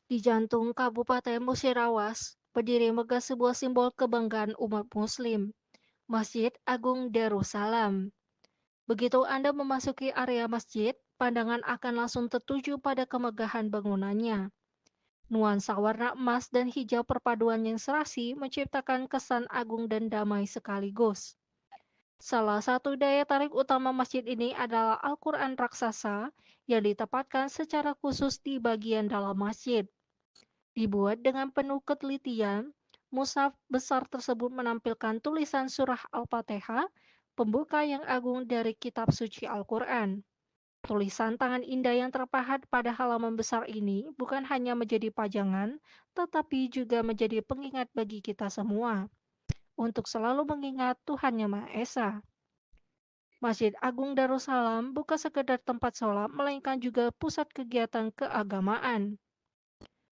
Di jantung Kabupaten Musirawas, berdiri megah sebuah simbol kebanggaan umat Muslim, Masjid Agung Darussalam. Begitu Anda memasuki area masjid, pandangan akan langsung tertuju pada kemegahan bangunannya. Nuansa warna emas dan hijau perpaduan yang serasi menciptakan kesan agung dan damai sekaligus. Salah satu daya tarik utama masjid ini adalah Al-Quran raksasa yang ditempatkan secara khusus di bagian dalam masjid. Dibuat dengan penuh ketelitian, mushaf besar tersebut menampilkan tulisan surah Al-Fatihah, pembuka yang agung dari kitab suci Al-Quran. Tulisan tangan indah yang terpahat pada halaman besar ini bukan hanya menjadi pajangan, tetapi juga menjadi pengingat bagi kita semua untuk selalu mengingat Tuhan Yang Maha Esa. Masjid Agung Darussalam bukan sekedar tempat sholat, melainkan juga pusat kegiatan keagamaan.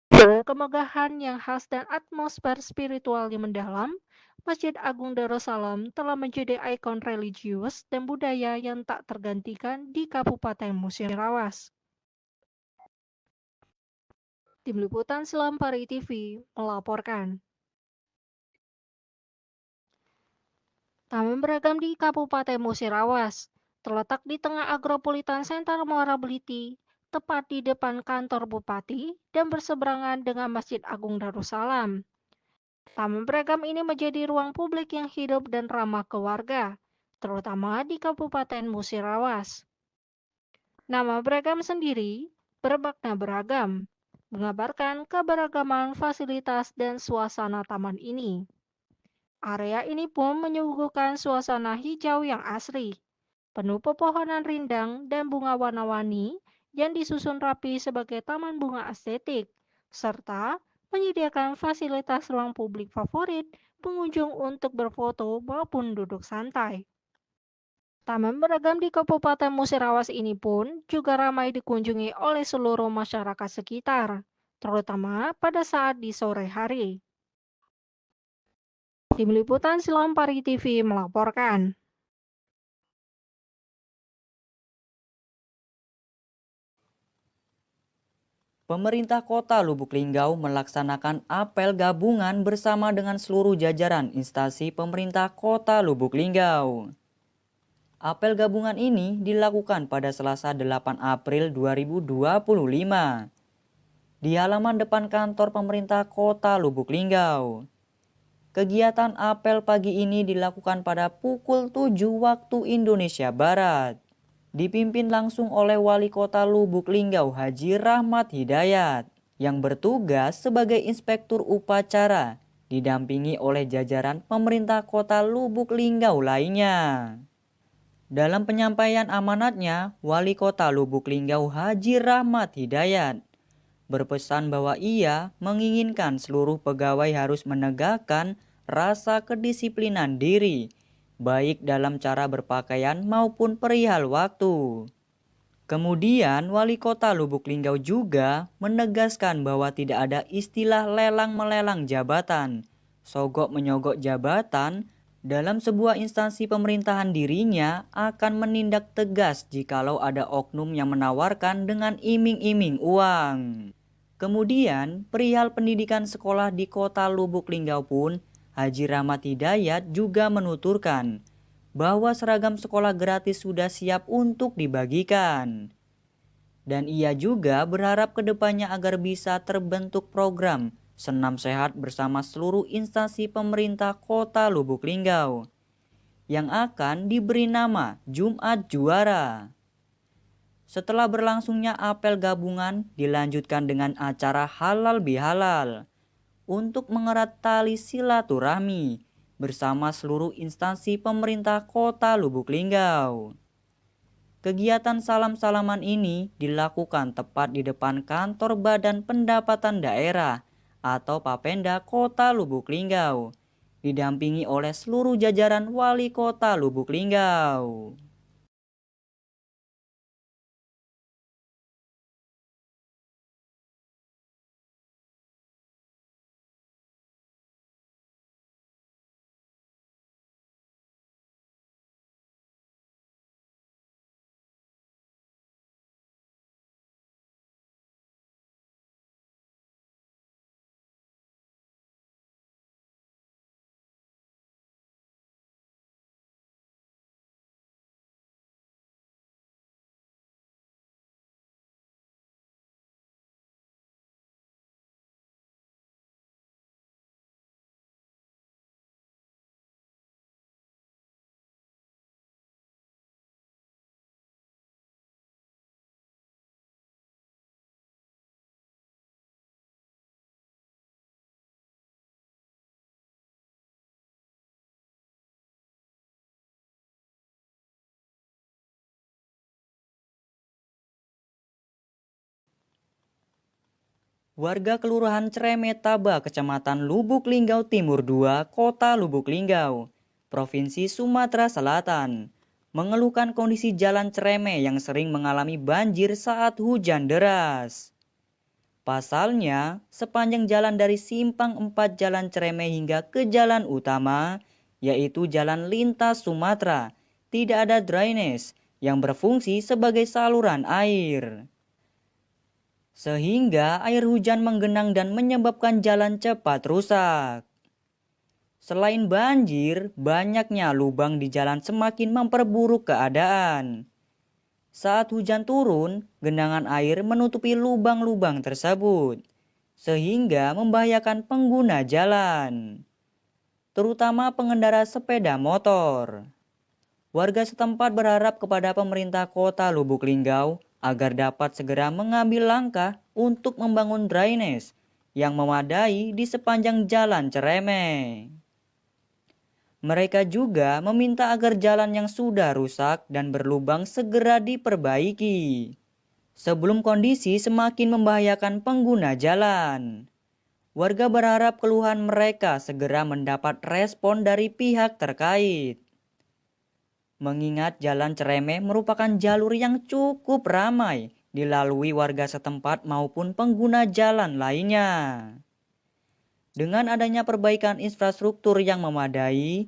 Dengan kemegahan yang khas dan atmosfer spiritual yang mendalam, Masjid Agung Darussalam telah menjadi ikon religius dan budaya yang tak tergantikan di Kabupaten Musirawas. Tim Liputan Selampari TV melaporkan. Taman beragam di Kabupaten Musirawas terletak di tengah Agropolitan Center Muara Beliti, tepat di depan kantor Bupati dan berseberangan dengan Masjid Agung Darussalam. Taman beragam ini menjadi ruang publik yang hidup dan ramah ke warga, terutama di Kabupaten Musirawas. Nama beragam sendiri bermakna beragam, mengabarkan keberagaman fasilitas dan suasana taman ini. Area ini pun menyuguhkan suasana hijau yang asri, penuh pepohonan rindang dan bunga warna-warni yang disusun rapi sebagai taman bunga estetik, serta menyediakan fasilitas ruang publik favorit pengunjung untuk berfoto maupun duduk santai. Taman beragam di Kabupaten Musirawas ini pun juga ramai dikunjungi oleh seluruh masyarakat sekitar, terutama pada saat di sore hari. Tim Liputan Selampari TV melaporkan. Pemerintah Kota Lubuk Linggau melaksanakan apel gabungan bersama dengan seluruh jajaran instansi pemerintah Kota Lubuk Linggau. Apel gabungan ini dilakukan pada Selasa 8 April 2025 di halaman depan kantor pemerintah Kota Lubuk Linggau. Kegiatan apel pagi ini dilakukan pada pukul 7 waktu Indonesia Barat. Dipimpin langsung oleh Wali Kota Lubuk Linggau Haji Rahmat Hidayat yang bertugas sebagai inspektur upacara, didampingi oleh jajaran pemerintah Kota Lubuk Linggau lainnya. Dalam penyampaian amanatnya, Wali Kota Lubuk Linggau Haji Rahmat Hidayat berpesan bahwa ia menginginkan seluruh pegawai harus menegakkan rasa kedisiplinan diri, baik dalam cara berpakaian maupun perihal waktu. Kemudian, Wali Kota Lubuk Linggau juga menegaskan bahwa tidak ada istilah lelang-melelang jabatan, sogok-menyogok jabatan. Dalam sebuah instansi pemerintahan dirinya akan menindak tegas jikalau ada oknum yang menawarkan dengan iming-iming uang. Kemudian, perihal pendidikan sekolah di Kota Lubuk Linggau pun, Haji Rahmat Hidayat juga menuturkan bahwa seragam sekolah gratis sudah siap untuk dibagikan. Dan ia juga berharap kedepannya agar bisa terbentuk program senam sehat bersama seluruh instansi pemerintah Kota Lubuk Linggau yang akan diberi nama Jumat Juara. Setelah berlangsungnya apel gabungan dilanjutkan dengan acara halal bihalal untuk mengerat tali silaturahmi bersama seluruh instansi pemerintah Kota Lubuk Linggau. Kegiatan salam-salaman ini dilakukan tepat di depan kantor Badan Pendapatan Daerah atau Papenda Kota Lubuk Linggau, didampingi oleh seluruh jajaran Wali Kota Lubuk Linggau. Warga Kelurahan Cereme Taba, Kecamatan Lubuk Linggau Timur 2, Kota Lubuk Linggau, Provinsi Sumatera Selatan, mengeluhkan kondisi jalan Cereme yang sering mengalami banjir saat hujan deras. Pasalnya, sepanjang jalan dari Simpang 4 Jalan Cereme hingga ke jalan utama, yaitu Jalan Lintas Sumatera, tidak ada drainase yang berfungsi sebagai saluran air. Sehingga air hujan menggenang dan menyebabkan jalan cepat rusak. Selain banjir, banyaknya lubang di jalan semakin memperburuk keadaan. Saat hujan turun, genangan air menutupi lubang-lubang tersebut, sehingga membahayakan pengguna jalan, terutama pengendara sepeda motor. Warga setempat berharap kepada pemerintah kota Lubuk Linggau agar dapat segera mengambil langkah untuk membangun drainase yang memadai di sepanjang jalan Cereme. Mereka juga meminta agar jalan yang sudah rusak dan berlubang segera diperbaiki sebelum kondisi semakin membahayakan pengguna jalan. Warga berharap keluhan mereka segera mendapat respon dari pihak terkait. Mengingat jalan Cereme merupakan jalur yang cukup ramai dilalui warga setempat maupun pengguna jalan lainnya. Dengan adanya perbaikan infrastruktur yang memadai,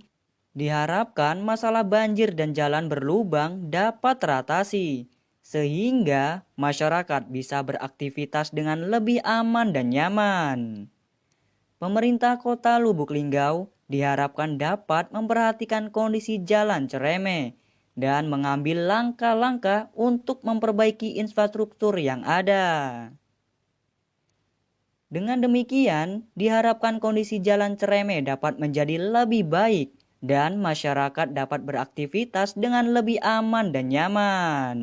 diharapkan masalah banjir dan jalan berlubang dapat teratasi, sehingga masyarakat bisa beraktivitas dengan lebih aman dan nyaman. Pemerintah Kota Lubuk Linggau diharapkan dapat memperhatikan kondisi jalan Cereme dan mengambil langkah-langkah untuk memperbaiki infrastruktur yang ada. Dengan demikian, diharapkan kondisi jalan Cereme dapat menjadi lebih baik dan masyarakat dapat beraktivitas dengan lebih aman dan nyaman.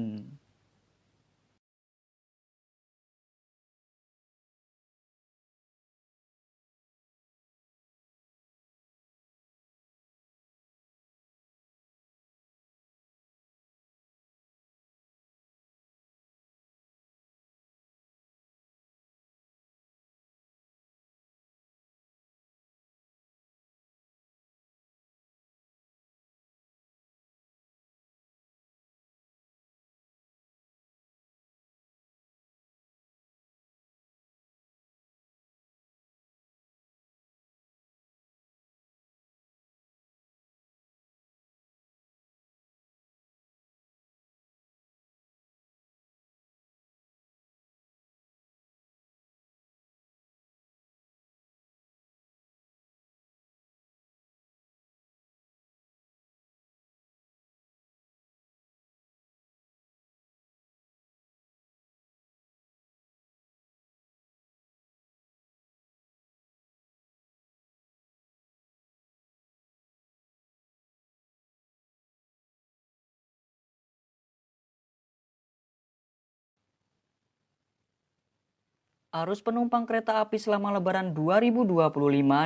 Arus penumpang kereta api selama Lebaran 2025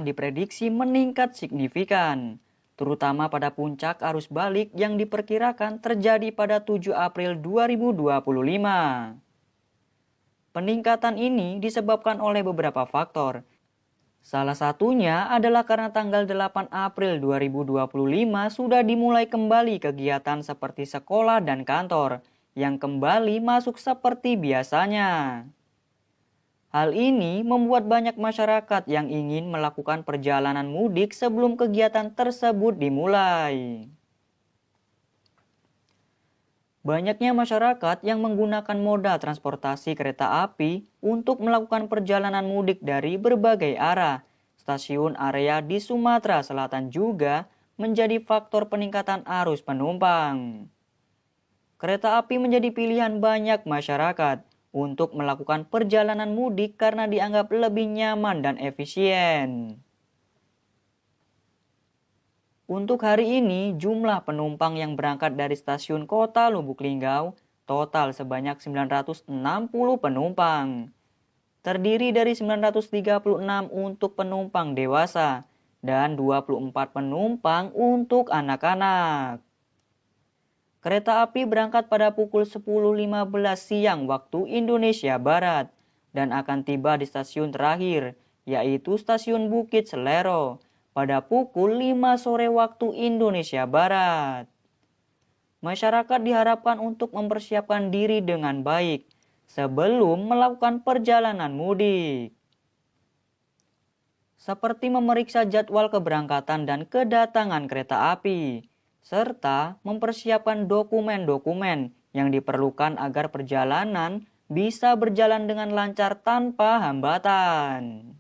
diprediksi meningkat signifikan, terutama pada puncak arus balik yang diperkirakan terjadi pada 7 April 2025. Peningkatan ini disebabkan oleh beberapa faktor. Salah satunya adalah karena tanggal 8 April 2025 sudah dimulai kembali kegiatan seperti sekolah dan kantor yang kembali masuk seperti biasanya. Hal ini membuat banyak masyarakat yang ingin melakukan perjalanan mudik sebelum kegiatan tersebut dimulai. Banyaknya masyarakat yang menggunakan moda transportasi kereta api untuk melakukan perjalanan mudik dari berbagai arah. Stasiun area di Sumatera Selatan juga menjadi faktor peningkatan arus penumpang. Kereta api menjadi pilihan banyak masyarakat untuk melakukan perjalanan mudik karena dianggap lebih nyaman dan efisien. Untuk hari ini, jumlah penumpang yang berangkat dari stasiun Kota Lubuk Linggau total sebanyak 960 penumpang. Terdiri dari 936 untuk penumpang dewasa dan 24 penumpang untuk anak-anak. Kereta api berangkat pada pukul 10.15 siang waktu Indonesia Barat, dan akan tiba di stasiun terakhir, yaitu Stasiun Bukit Selero, pada pukul 5 sore waktu Indonesia Barat. Masyarakat diharapkan untuk mempersiapkan diri dengan baik sebelum melakukan perjalanan mudik, seperti memeriksa jadwal keberangkatan dan kedatangan kereta api, serta mempersiapkan dokumen-dokumen yang diperlukan agar perjalanan bisa berjalan dengan lancar tanpa hambatan.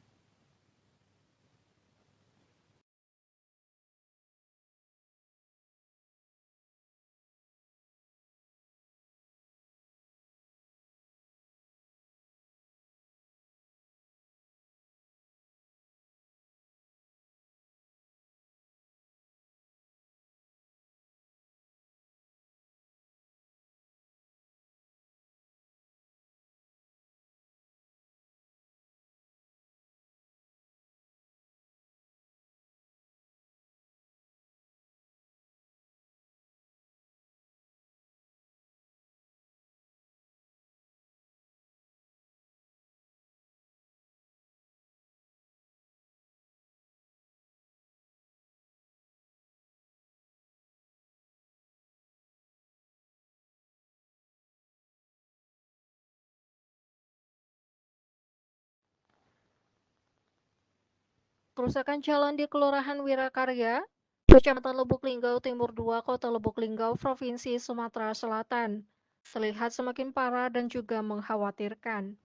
Kerusakan jalan di Kelurahan Wirakarya, Kecamatan Lubuk Linggau Timur 2, Kota Lubuk Linggau, Provinsi Sumatera Selatan, terlihat semakin parah dan juga mengkhawatirkan.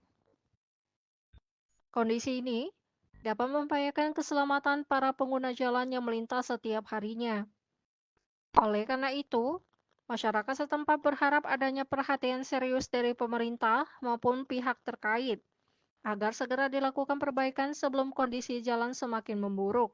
Kondisi ini dapat membahayakan keselamatan para pengguna jalan yang melintas setiap harinya. Oleh karena itu, masyarakat setempat berharap adanya perhatian serius dari pemerintah maupun pihak terkait agar segera dilakukan perbaikan sebelum kondisi jalan semakin memburuk.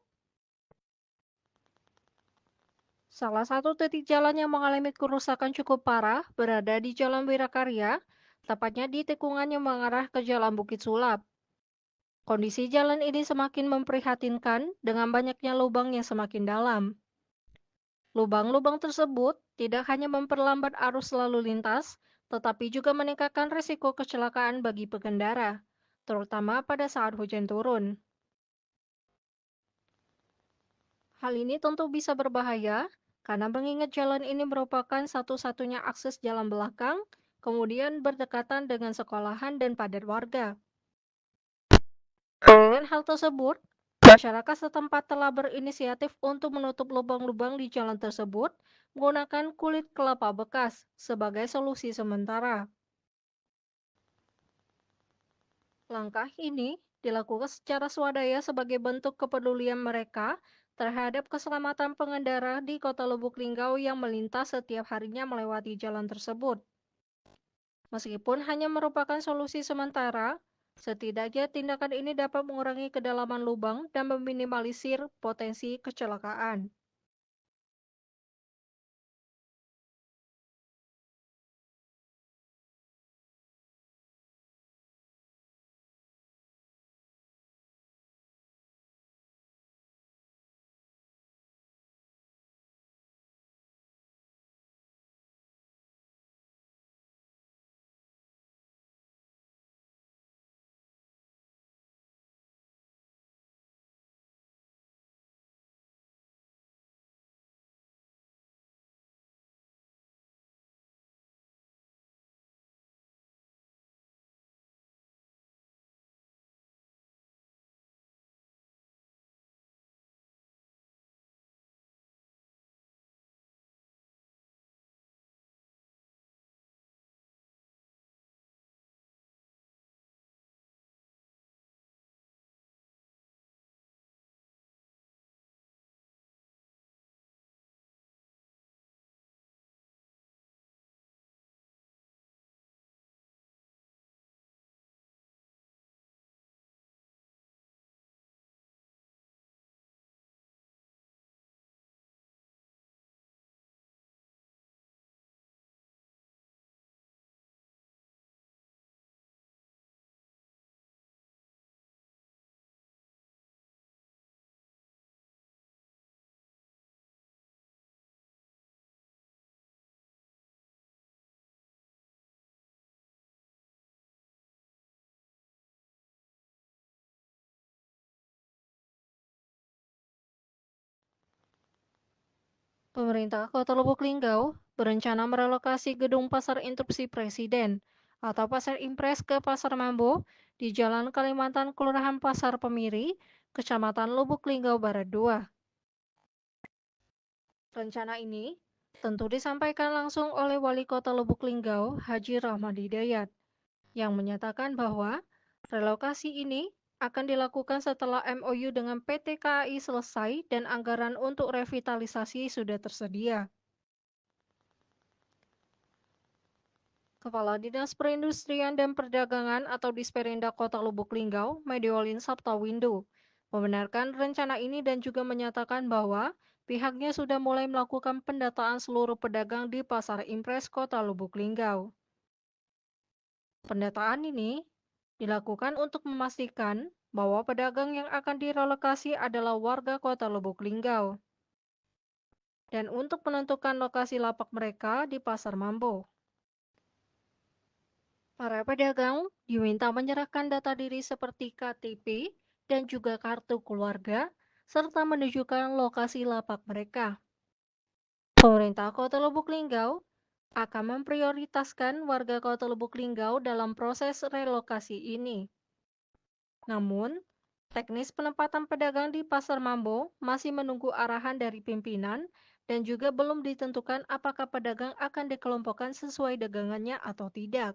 Salah satu titik jalan yang mengalami kerusakan cukup parah berada di Jalan Wirakarya, tepatnya di tikungan yang mengarah ke Jalan Bukit Sulap. Kondisi jalan ini semakin memprihatinkan dengan banyaknya lubang yang semakin dalam. Lubang-lubang tersebut tidak hanya memperlambat arus lalu lintas, tetapi juga meningkatkan risiko kecelakaan bagi pengendara, terutama pada saat hujan turun. Hal ini tentu bisa berbahaya karena mengingat jalan ini merupakan satu-satunya akses jalan belakang, kemudian berdekatan dengan sekolahan dan padat warga. Dengan hal tersebut, masyarakat setempat telah berinisiatif untuk menutup lubang-lubang di jalan tersebut menggunakan kulit kelapa bekas sebagai solusi sementara. Langkah ini dilakukan secara swadaya sebagai bentuk kepedulian mereka terhadap keselamatan pengendara di Kota Lubuk Linggau yang melintas setiap harinya melewati jalan tersebut. Meskipun hanya merupakan solusi sementara, setidaknya tindakan ini dapat mengurangi kedalaman lubang dan meminimalisir potensi kecelakaan. Pemerintah Kota Lubuk Linggau berencana merelokasi gedung Pasar Instruksi Presiden atau Pasar Impres ke Pasar Mambo di Jalan Kalimantan, Kelurahan Pasar Pemiri, Kecamatan Lubuk Linggau Barat 2. Rencana ini tentu disampaikan langsung oleh Wali Kota Lubuk Linggau, Haji Rahmadi Hidayat, yang menyatakan bahwa relokasi ini akan dilakukan setelah MOU dengan PT KAI selesai dan anggaran untuk revitalisasi sudah tersedia. Kepala Dinas Perindustrian dan Perdagangan atau Disperindak Kota Lubuk Linggau, Mediolin Sabtawindo, membenarkan rencana ini dan juga menyatakan bahwa pihaknya sudah mulai melakukan pendataan seluruh pedagang di Pasar Impres Kota Lubuk Linggau. Pendataan ini dilakukan untuk memastikan bahwa pedagang yang akan direlokasi adalah warga Kota Lubuk Linggau dan untuk menentukan lokasi lapak mereka di Pasar Mambo. Para pedagang diminta menyerahkan data diri seperti KTP dan juga kartu keluarga, serta menunjukkan lokasi lapak mereka. Pemerintah Kota Lubuk Linggau akan memprioritaskan warga Kota Lubuk Linggau dalam proses relokasi ini. Namun, teknis penempatan pedagang di Pasar Mambo masih menunggu arahan dari pimpinan dan juga belum ditentukan apakah pedagang akan dikelompokkan sesuai dagangannya atau tidak.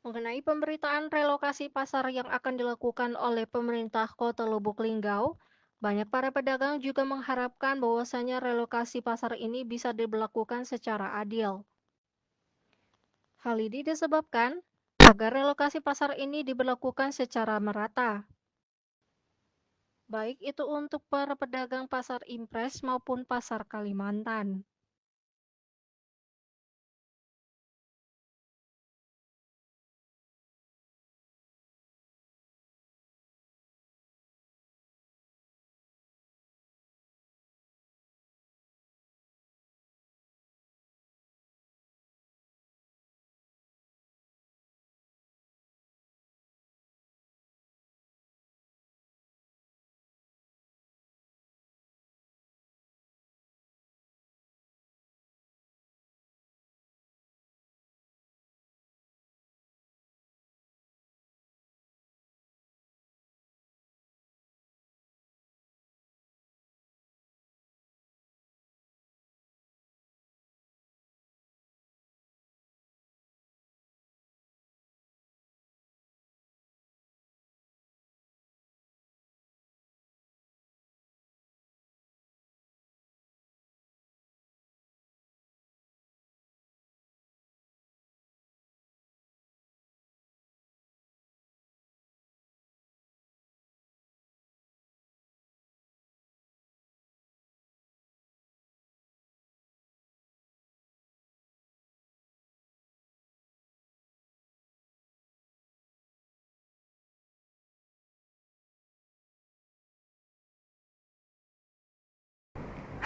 Mengenai pemberitaan relokasi pasar yang akan dilakukan oleh pemerintah Kota Lubuk Linggau, banyak para pedagang juga mengharapkan bahwasanya relokasi pasar ini bisa diberlakukan secara adil. Hal ini disebabkan agar relokasi pasar ini diberlakukan secara merata, baik itu untuk para pedagang pasar Impres maupun pasar Kalimantan.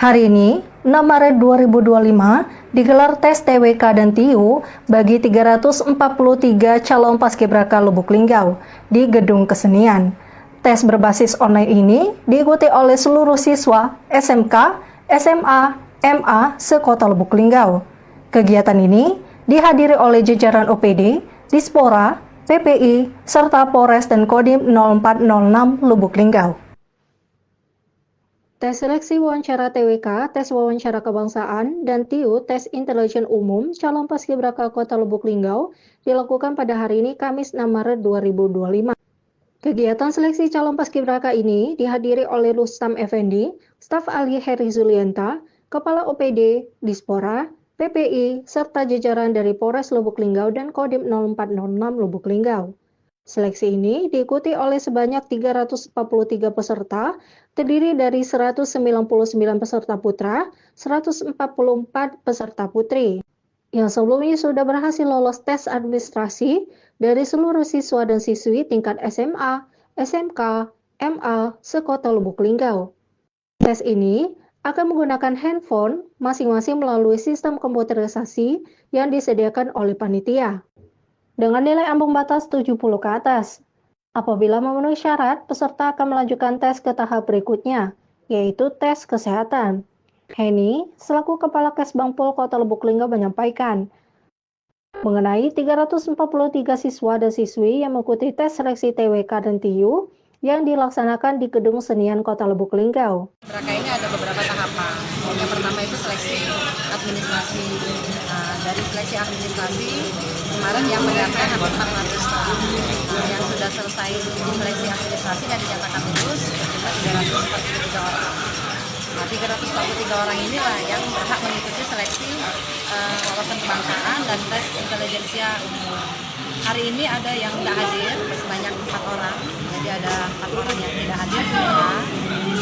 Hari ini, 6 Maret 2025, digelar tes TWK dan TIU bagi 343 calon paskibraka Lubuk Linggau di Gedung Kesenian. Tes berbasis online ini diikuti oleh seluruh siswa SMK, SMA, MA sekota Lubuk Linggau. Kegiatan ini dihadiri oleh jajaran OPD, Dispora, PPI, serta Polres dan Kodim 0406 Lubuk Linggau. Tes seleksi wawancara TWK, tes wawancara kebangsaan, dan TIU, tes intelijen umum, calon paskibraka Kota Lubuk Linggau, dilakukan pada hari ini Kamis 6 Maret 2025. Kegiatan seleksi calon paskibraka ini dihadiri oleh Rustam Effendi, staf ahli Heri Zulianta, Kepala OPD, Dispora, PPI, serta jajaran dari Polres Lubuk Linggau dan Kodim 0406 Lubuk Linggau. Seleksi ini diikuti oleh sebanyak 343 peserta, terdiri dari 199 peserta putra, 144 peserta putri, yang sebelumnya sudah berhasil lolos tes administrasi dari seluruh siswa dan siswi tingkat SMA, SMK, MA, sekota Lubuk Linggau. Tes ini akan menggunakan handphone masing-masing melalui sistem komputerisasi yang disediakan oleh panitia, dengan nilai ambang batas 70 ke atas. Apabila memenuhi syarat, peserta akan melanjutkan tes ke tahap berikutnya, yaitu tes kesehatan. Heni, selaku Kepala Kesbangpol Kota Lubuk Linggau menyampaikan, mengenai 343 siswa dan siswi yang mengikuti tes seleksi TWK dan TIU yang dilaksanakan di Gedung Senian Kota Lubuk Linggau. Mereka ini ada beberapa tahapan. Yang pertama itu seleksi administrasi. Nah, dari seleksi administrasi kemarin yang mendaftar hampir 400 orang. Yang sudah selesai seleksi administrasi dan dinyatakan lulus berjumlah 343 orang. Nah, 343 orang inilah yang berhak mengikuti seleksi wawasan kebangsaan dan tes intelijensia umum. Hari ini ada yang tidak hadir sebanyak 4 orang. Jadi ada 4 orang yang tidak hadir semua.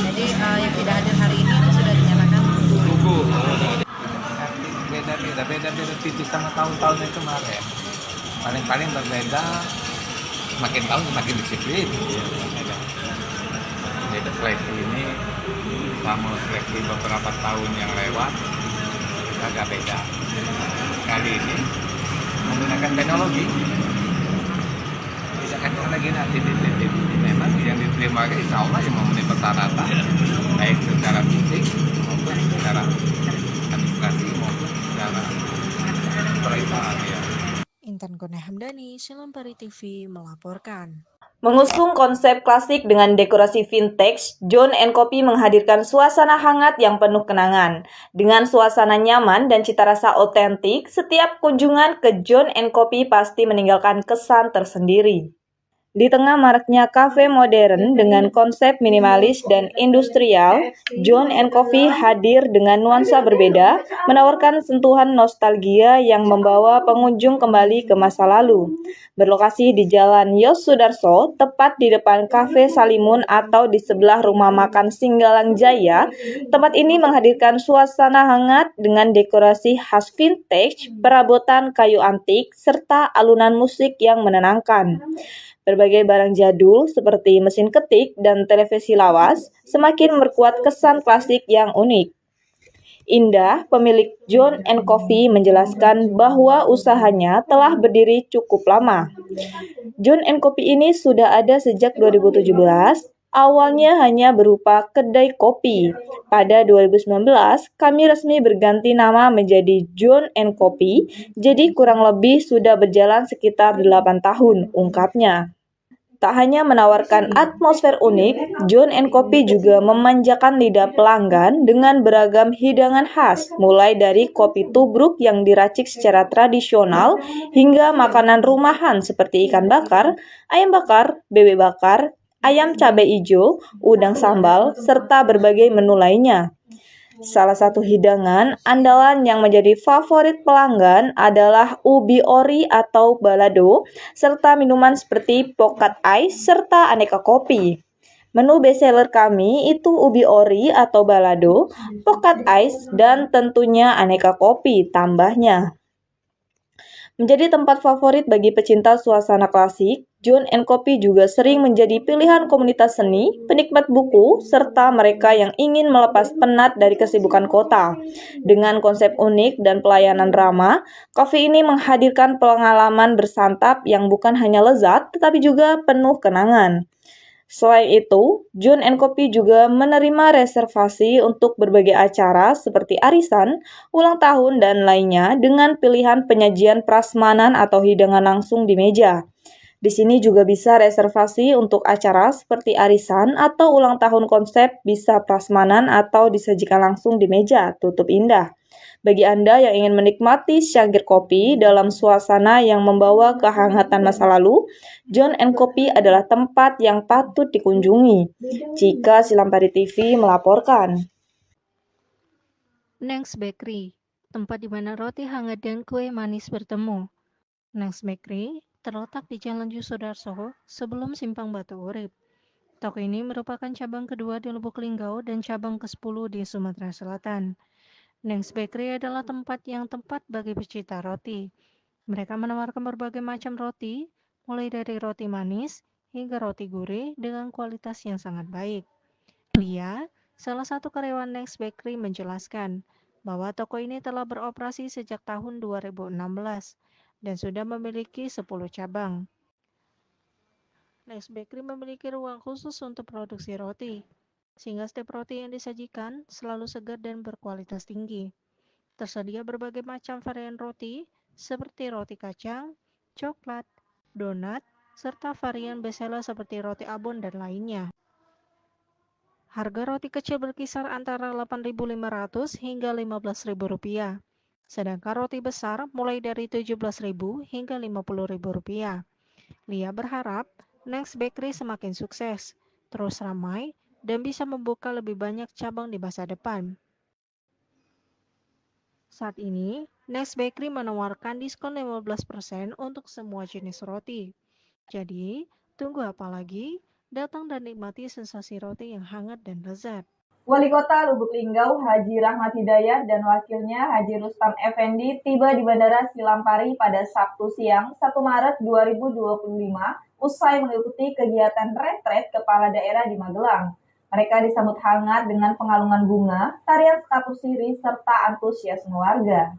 Jadi yang tidak hadir hari ini itu sudah dinyatakan gugur. Beda tipis sama tahun-tahunnya kemarin. Paling berbeda, makin tahun semakin disiplin. Jadi seleksi ini sama seleksi beberapa tahun yang lewat agak beda. Kali ini menggunakan teknologi. Tidak akan lagi nanti memang yang diterima insya Allah yang memenuhi persyaratan baik secara fisik maupun secara administrasi maupun secara perintah ya. Intan Kone Hamdani, Silampari TV melaporkan. Mengusung konsep klasik dengan dekorasi vintage, John & Coffee menghadirkan suasana hangat yang penuh kenangan. Dengan suasana nyaman dan cita rasa otentik, setiap kunjungan ke John & Coffee pasti meninggalkan kesan tersendiri. Di tengah maraknya kafe modern dengan konsep minimalis dan industrial, John & Coffee hadir dengan nuansa berbeda, menawarkan sentuhan nostalgia yang membawa pengunjung kembali ke masa lalu. Berlokasi di Jalan Yos Sudarso, tepat di depan Kafe Salimun atau di sebelah rumah makan Singgalang Jaya, tempat ini menghadirkan suasana hangat dengan dekorasi khas vintage, perabotan kayu antik, serta alunan musik yang menenangkan. Berbagai barang jadul seperti mesin ketik dan televisi lawas semakin memperkuat kesan klasik yang unik. Indah, pemilik John & Coffee menjelaskan bahwa usahanya telah berdiri cukup lama. John & Coffee ini sudah ada sejak 2017, awalnya hanya berupa kedai kopi. Pada 2019, kami resmi berganti nama menjadi John & Coffee, jadi kurang lebih sudah berjalan sekitar 8 tahun, ungkapnya. Tak hanya menawarkan atmosfer unik, John & Coffee juga memanjakan lidah pelanggan dengan beragam hidangan khas, mulai dari kopi tubruk yang diracik secara tradisional hingga makanan rumahan seperti ikan bakar, ayam bakar, bebek bakar, ayam cabai hijau, udang sambal, serta berbagai menu lainnya. Salah satu hidangan andalan yang menjadi favorit pelanggan adalah ubi ori atau balado, serta minuman seperti pokat ice serta aneka kopi. Menu bestseller kami itu ubi ori atau balado, pokat ice, dan tentunya aneka kopi, tambahnya. Menjadi tempat favorit bagi pecinta suasana klasik, John & Coffee juga sering menjadi pilihan komunitas seni, penikmat buku, serta mereka yang ingin melepas penat dari kesibukan kota. Dengan konsep unik dan pelayanan ramah, kafe ini menghadirkan pengalaman bersantap yang bukan hanya lezat, tetapi juga penuh kenangan. Selain itu, John & Coffee juga menerima reservasi untuk berbagai acara seperti arisan, ulang tahun, dan lainnya dengan pilihan penyajian prasmanan atau hidangan langsung di meja. Di sini juga bisa reservasi untuk acara seperti arisan atau ulang tahun konsep bisa prasmanan atau disajikan langsung di meja tutup indah. Bagi Anda yang ingin menikmati secangkir kopi dalam suasana yang membawa kehangatan masa lalu, John & Coffee adalah tempat yang patut dikunjungi. Cika Silampari TV melaporkan. Neng's Bakery, tempat di mana roti hangat dan kue manis bertemu. Neng's Bakery terletak di Jalan Yusodarso sebelum Simpang Batu Urip. Toko ini merupakan cabang kedua di Lubuk Linggau dan cabang ke-10 di Sumatera Selatan. Neng's Bakery adalah tempat yang tepat bagi pecinta roti. Mereka menawarkan berbagai macam roti, mulai dari roti manis hingga roti gurih dengan kualitas yang sangat baik. Lia, salah satu karyawan Neng's Bakery, menjelaskan bahwa toko ini telah beroperasi sejak tahun 2016 dan sudah memiliki 10 cabang. Neng's Bakery memiliki ruang khusus untuk produksi roti. sehingga setiap roti yang disajikan selalu segar dan berkualitas tinggi. Tersedia berbagai macam varian roti, seperti roti kacang, coklat, donat, serta varian bestseller seperti roti abon dan lainnya. Harga roti kecil berkisar antara Rp8.500 hingga Rp15.000, sedangkan roti besar mulai dari Rp17.000 hingga Rp50.000. Lia berharap Next Bakery semakin sukses, terus ramai, dan bisa membuka lebih banyak cabang di masa depan. Saat ini, Next Bakery menawarkan diskon 15% untuk semua jenis roti. Jadi, tunggu apa lagi? Datang dan nikmati sensasi roti yang hangat dan lezat. Wali Kota Lubuk Linggau Haji Rahmat Hidayat dan wakilnya Haji Rustam Effendi tiba di Bandara Silampari pada Sabtu siang 1 Maret 2025 usai mengikuti kegiatan retret kepala daerah di Magelang. Mereka disambut hangat dengan pengalungan bunga, tarian status siri, serta antusiasme warga.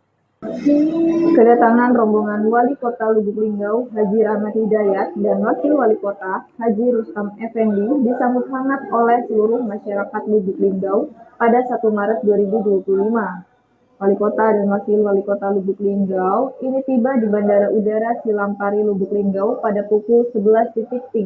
Kedatangan rombongan Wali Kota Lubuk Linggau Haji Rahmat Hidayat dan Wakil Wali Kota Haji Rustam Effendi disambut hangat oleh seluruh masyarakat Lubuk Linggau pada 1 Maret 2025. Wali Kota dan Wakil Wali Kota Lubuk Linggau ini tiba di Bandara Udara Silampari Lubuk Linggau pada pukul 11.30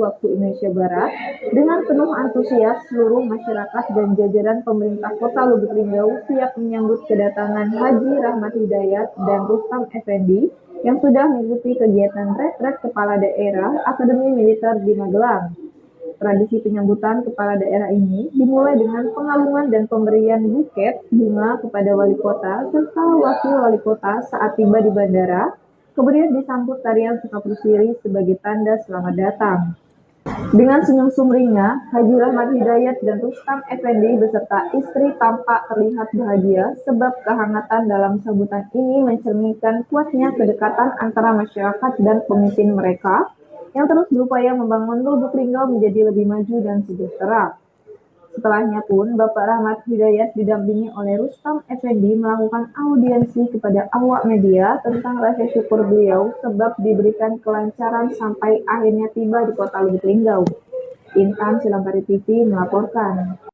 waktu Indonesia Barat dengan penuh antusias. Seluruh masyarakat dan jajaran pemerintah Kota Lubuk Linggau siap menyambut kedatangan Haji Rahmat Hidayat dan Rustam Effendi yang sudah mengikuti kegiatan retret kepala daerah Akademi Militer di Magelang. Tradisi penyambutan kepala daerah ini dimulai dengan pengalungan dan pemberian buket bunga kepada wali kota serta wakil wali kota saat tiba di bandara, kemudian disambut tarian sekapur siri sebagai tanda selamat datang. Dengan senyum sumringah, Haji Rahmat Hidayat dan Rustam Effendi beserta istri tampak terlihat bahagia sebab kehangatan dalam sambutan ini mencerminkan kuatnya kedekatan antara masyarakat dan pemimpin mereka yang terus berupaya membangun Lubuk Linggau menjadi lebih maju dan sejahtera. Setelahnya pun, Bapak Rahmat Hidayat didampingi oleh Rustam Effendi melakukan audiensi kepada awak media tentang rasa syukur beliau sebab diberikan kelancaran sampai akhirnya tiba di kota Lubuk Linggau. Intan Silampari TV melaporkan.